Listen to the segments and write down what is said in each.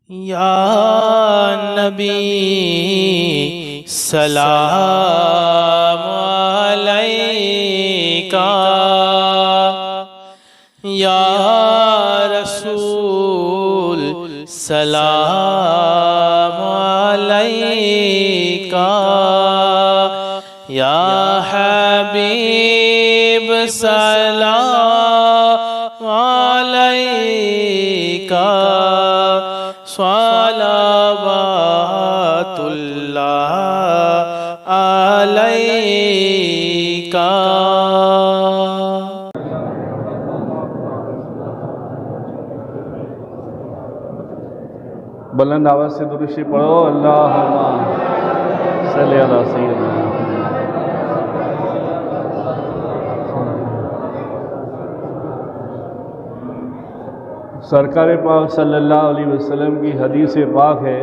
یا نبی سلام علیکہ، یا رسول سلام علیکہ، یا حبیب سلام علیکہ، صلوات اللہ علیکہ۔ بلند آواز سے درود شریف پڑھو، اللہم صلی علی سیدنا۔ سرکار پاک صلی اللہ علیہ وسلم کی حدیث پاک ہے،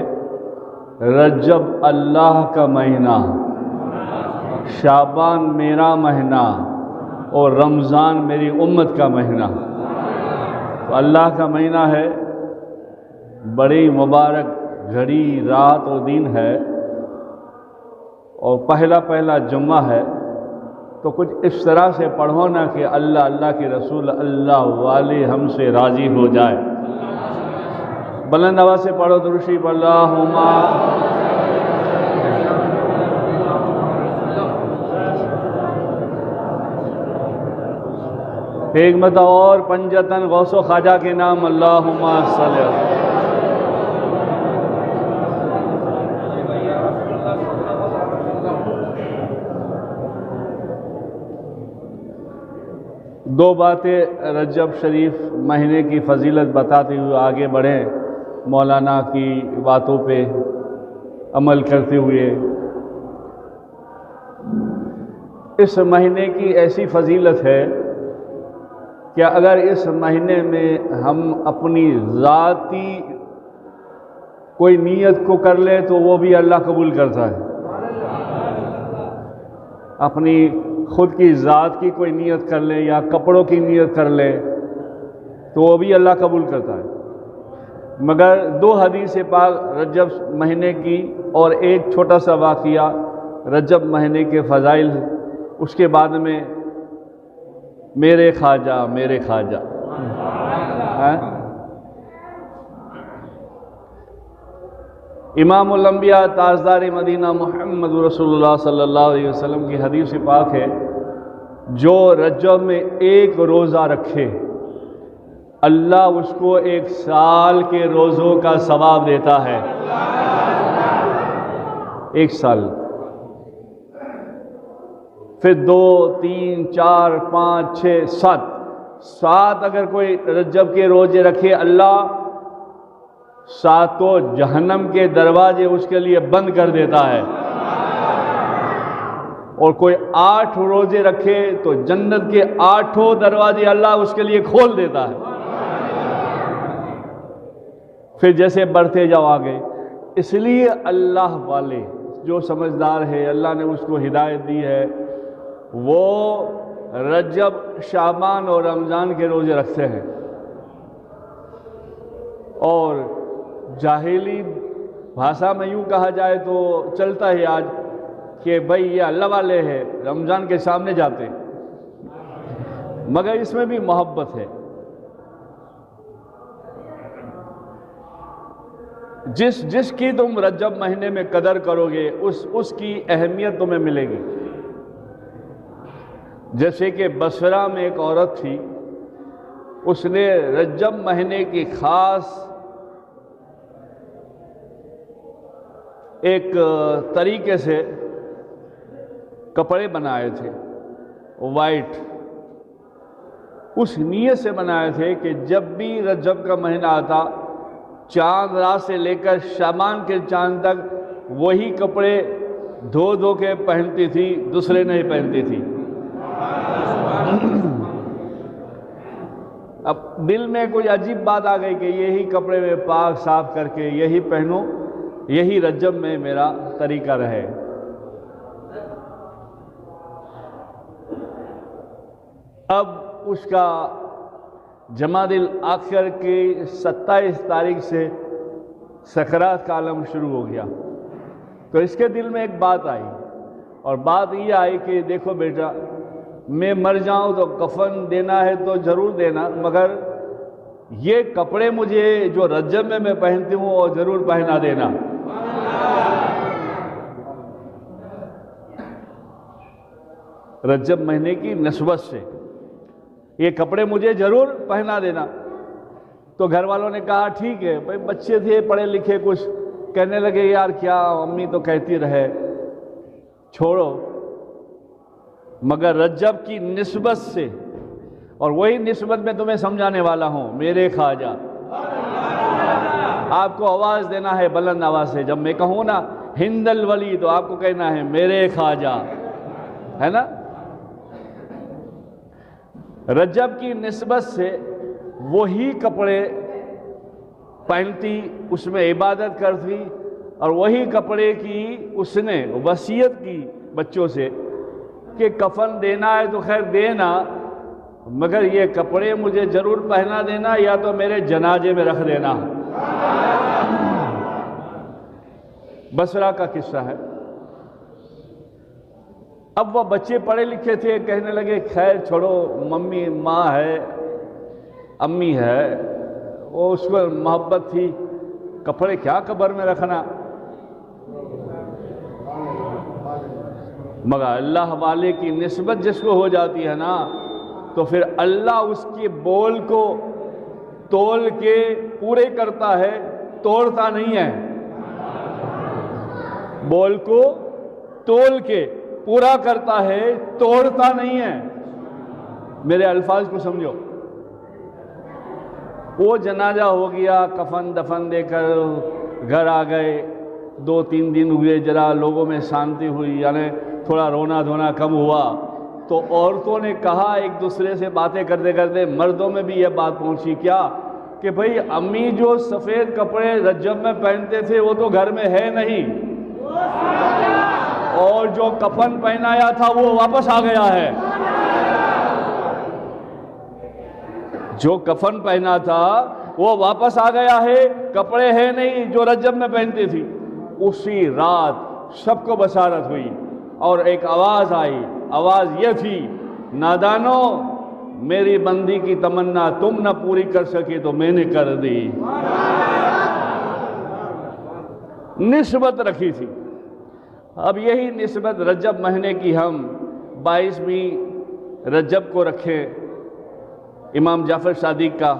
رجب اللہ کا مہینہ، شعبان میرا مہینہ، اور رمضان میری امت کا مہینہ۔ تو اللہ کا مہینہ ہے، بڑی مبارک گھڑی رات و دن ہے، اور پہلا جمعہ ہے۔ تو کچھ اس طرح سے پڑھو نا کہ اللہ اللہ کے رسول اللہ والے ہم سے راضی ہو جائے۔ بلند آواز سے پڑھو درود شریف، اللہم۔ ایک مرتبہ اور پنجتن غوث و خواجہ کے نام، اللہم صلی اللہ۔ دو باتیں رجب شریف مہینے کی فضیلت بتاتے ہوئے آگے بڑھیں، مولانا کی باتوں پہ عمل کرتے ہوئے۔ اس مہینے کی ایسی فضیلت ہے کہ اگر اس مہینے میں ہم اپنی ذاتی کوئی نیت کو کر لیں تو وہ بھی اللہ قبول کرتا ہے۔ اپنی خود کی ذات کی کوئی نیت کر لیں یا کپڑوں کی نیت کر لیں تو وہ بھی اللہ قبول کرتا ہے۔ مگر دو حدیث پاک رجب مہینے کی اور ایک چھوٹا سا واقعہ رجب مہینے کے فضائل، اس کے بعد میں میرے خواجہ میرے خواجہ۔ امام الانبیاء تاجدار مدینہ محمد رسول اللہ صلی اللہ علیہ وسلم کی حدیث پاک ہے، جو رجب میں ایک روزہ رکھے اللہ اس کو 1 سال کے روزوں کا ثواب دیتا ہے۔ 1 سال۔ پھر 2 3 4 5 6 7 اگر کوئی رجب کے روزے رکھے، اللہ 7 جہنم کے دروازے اس کے لیے بند کر دیتا ہے، اور کوئی 8 روزے رکھے تو جنت کے 8 دروازے اللہ اس کے لیے کھول دیتا ہے۔ پھر جیسے بڑھتے جاؤ آگے، اس لیے اللہ والے جو سمجھدار ہے، اللہ نے اس کو ہدایت دی ہے، وہ رجب شعبان اور رمضان کے روزے رکھتے ہیں۔ اور جاہلی بھاشا میں یوں کہا جائے تو چلتا ہے آج کہ بھئی یہ اللہ والے ہیں، رمضان کے سامنے جاتے، مگر اس میں بھی محبت ہے۔ جس کی تم رجب مہینے میں قدر کرو گے اس کی اہمیت تمہیں ملے گی۔ جیسے کہ بصرہ میں ایک عورت تھی، اس نے رجب مہینے کی خاص ایک طریقے سے کپڑے بنائے تھے، وائٹ، اس نیت سے بنائے تھے کہ جب بھی رجب کا مہینہ آتا، چاند رات سے لے کر شعبان کے چاند تک وہی کپڑے دھو کے پہنتی تھی، دوسرے نہیں پہنتی تھی۔ اب دل میں کوئی عجیب بات آ گئی کہ یہی کپڑے میں پاک صاف کر کے یہی پہنوں، یہی رجب میں میرا طریقہ رہے۔ اب اس کا جمادی الاخر کی 27 تاریخ سے سکرات کا عالم شروع ہو گیا، تو اس کے دل میں ایک بات آئی، اور بات یہ آئی کہ دیکھو بیٹا، میں مر جاؤں تو کفن دینا ہے تو ضرور دینا، مگر یہ کپڑے مجھے جو رجب میں پہنتی ہوں وہ ضرور پہنا دینا۔ رجب مہینے کی نسبت سے یہ کپڑے مجھے ضرور پہنا دینا۔ تو گھر والوں نے کہا ٹھیک ہے، بھائی بچے تھے پڑھے لکھے، کچھ کہنے لگے یار کیا امی تو کہتی رہے، چھوڑو، مگر رجب کی نسبت سے، اور وہی نسبت میں تمہیں سمجھانے والا ہوں، میرے خواجہ۔ آپ کو آواز دینا ہے بلند آواز سے، جب میں کہوں نا ہند الولی تو آپ کو کہنا ہے میرے خواجہ، ہے نا؟ رجب کی نسبت سے وہی کپڑے پہنتی، اس میں عبادت کرتی، اور وہی کپڑے کی اس نے وصیت کی بچوں سے کہ کفن دینا ہے تو خیر دینا، مگر یہ کپڑے مجھے ضرور پہنا دینا، یا تو میرے جنازے میں رکھ دینا۔ بصرہ کا قصہ ہے۔ اب وہ بچے پڑھے لکھے تھے، کہنے لگے خیر چھوڑو، ممی ماں ہے، امی ہے، وہ اس کو محبت تھی، کپڑے کیا قبر میں رکھنا۔ مگر اللہ والے کی نسبت جس کو ہو جاتی ہے نا، تو پھر اللہ اس کے بول کو تول کے پورے کرتا ہے، توڑتا نہیں ہے۔ بول کو تول کے پورا کرتا ہے، توڑتا نہیں ہے۔ میرے الفاظ کو سمجھو۔ وہ جنازہ ہو گیا، کفن دفن دے کر گھر آ گئے، 2-3 دن ہوئے، ذرا لوگوں میں شانتی ہوئی، یعنی تھوڑا رونا دھونا کم ہوا، تو عورتوں نے کہا ایک دوسرے سے باتیں کرتے کرتے، مردوں میں بھی یہ بات پہنچی کیا کہ بھئی امی جو سفید کپڑے رجب میں پہنتے تھے وہ تو گھر میں ہے نہیں، اور جو کفن پہنایا تھا وہ واپس آ گیا ہے۔ جو کفن پہنا تھا وہ واپس آ گیا ہے، کپڑے ہیں نہیں جو رجب میں پہنتی تھی۔ اسی رات سب کو بصارت ہوئی اور ایک آواز آئی، آواز یہ تھی، نادانو، میری بندی کی تمنا تم نہ پوری کر سکے تو میں نے کر دی۔ نسبت رکھی تھی۔ اب یہی نسبت رجب مہینے کی ہم 22ویں رجب کو رکھیں، امام جعفر صادق کا،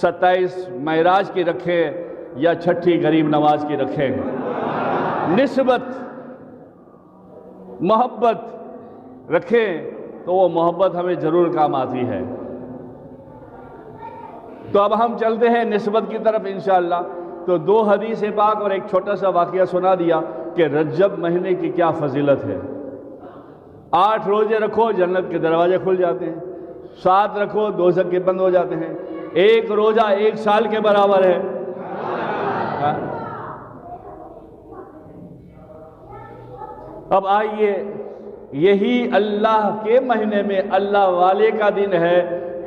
27 معراج کی رکھیں، یا 6 غریب نواز کی رکھیں۔ نسبت، محبت رکھیں تو وہ محبت ہمیں ضرور کام آتی ہے۔ تو اب ہم چلتے ہیں نسبت کی طرف انشاءاللہ۔ تو 2 حدیث پاک اور ایک چھوٹا سا واقعہ سنا دیا کہ رجب مہینے کی کیا فضیلت ہے۔ 8 روزے رکھو جنت کے دروازے کھل جاتے ہیں، 7 رکھو دوزخ کے بند ہو جاتے ہیں، 1 روزہ 1 سال کے برابر ہے۔ اب آئیے، یہی اللہ کے مہینے میں اللہ والے کا دن ہے،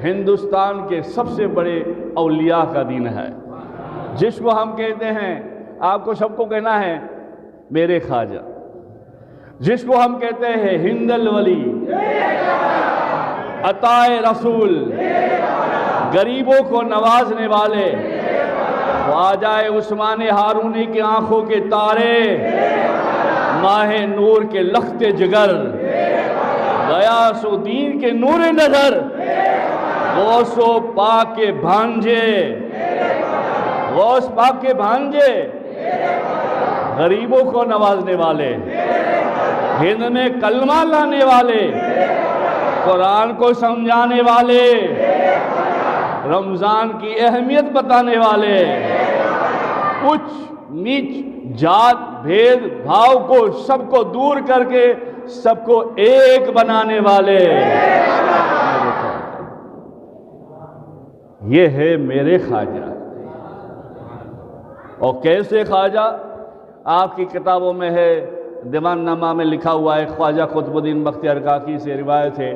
ہندوستان کے سب سے بڑے اولیاء کا دن ہے، جس کو ہم کہتے ہیں، آپ کو سب کو کہنا ہے میرے خواجہ، جس کو ہم کہتے ہیں ہند الولی، عطائے رسول، غریبوں کو نوازنے والے، خواجہ عثمان ہارونی کی آنکھوں کے تارے، ماہ نور کے لخت جگر، غیاث الدین کے نور نظر، غوث و پاک کے بھانجے، غوث پاک کے بھانجے، غریبوں کو نوازنے والے، ہند میں کلمہ لانے والے، قرآن کو سمجھانے والے، رمضان کی اہمیت بتانے والے، اونچ نیچ جات بھید بھاؤ کو سب کو دور کر کے سب کو ایک بنانے والے، یہ ہے میرے خواجہ۔ اور کیسے خواجہ؟ آپ کی کتابوں میں ہے، دیوان نامہ میں لکھا ہوا ہے، خواجہ قطب الدین بختیار کاکی سے روایت ہے،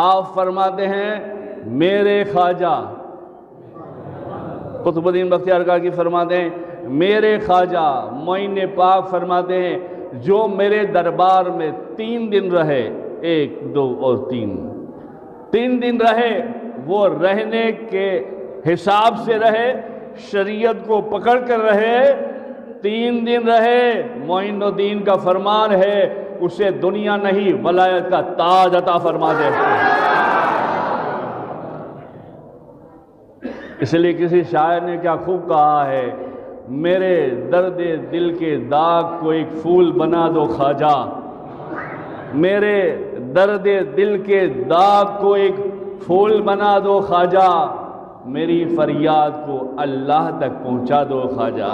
آپ فرماتے ہیں میرے خواجہ قطب الدین بختیار کاکی فرماتے ہیں میرے خواجہ معین پاک فرماتے ہیں جو میرے دربار میں 3 دن رہے 1 2 اور 3 دن رہے وہ رہنے کے حساب سے رہے شریعت کو پکڑ کر رہے 3 دن رہے معین الدین کا فرمان ہے اسے دنیا نہیں ولایت کا تاج عطا فرما دے اس لیے کسی شاعر نے کیا خوب کہا ہے میرے درد دل کے داغ کو ایک پھول بنا دو خواجہ میرے درد دل کے داغ کو ایک پھول بنا دو خواجہ میری فریاد کو اللہ تک پہنچا دو خواجہ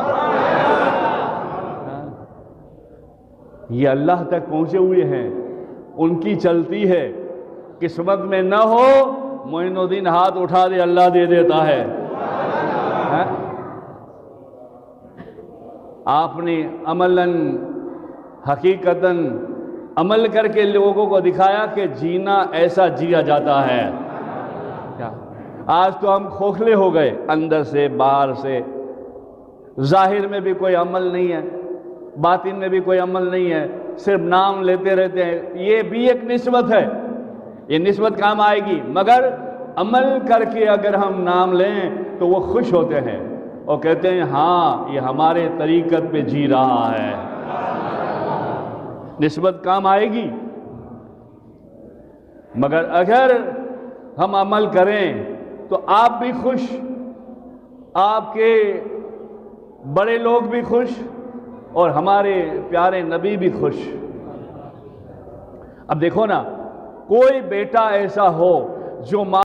یہ اللہ تک پہنچے ہوئے ہیں ان کی چلتی ہے قسمت میں نہ ہو معین الدین ہاتھ اٹھا دے اللہ دے دیتا ہے آپ نے عملاً حقیقتاً عمل کر کے لوگوں کو دکھایا کہ جینا ایسا جیا جاتا ہے آج تو ہم کھوکھلے ہو گئے اندر سے باہر سے ظاہر میں بھی کوئی عمل نہیں ہے باطن میں بھی کوئی عمل نہیں ہے صرف نام لیتے رہتے ہیں یہ بھی ایک نسبت ہے یہ نسبت کام آئے گی مگر عمل کر کے اگر ہم نام لیں تو وہ خوش ہوتے ہیں اور کہتے ہیں ہاں یہ ہمارے طریقت پہ جی رہا ہے نسبت کام آئے گی مگر اگر ہم عمل کریں تو آپ بھی خوش آپ کے بڑے لوگ بھی خوش اور ہمارے پیارے نبی بھی خوش اب دیکھو نا کوئی بیٹا ایسا ہو جو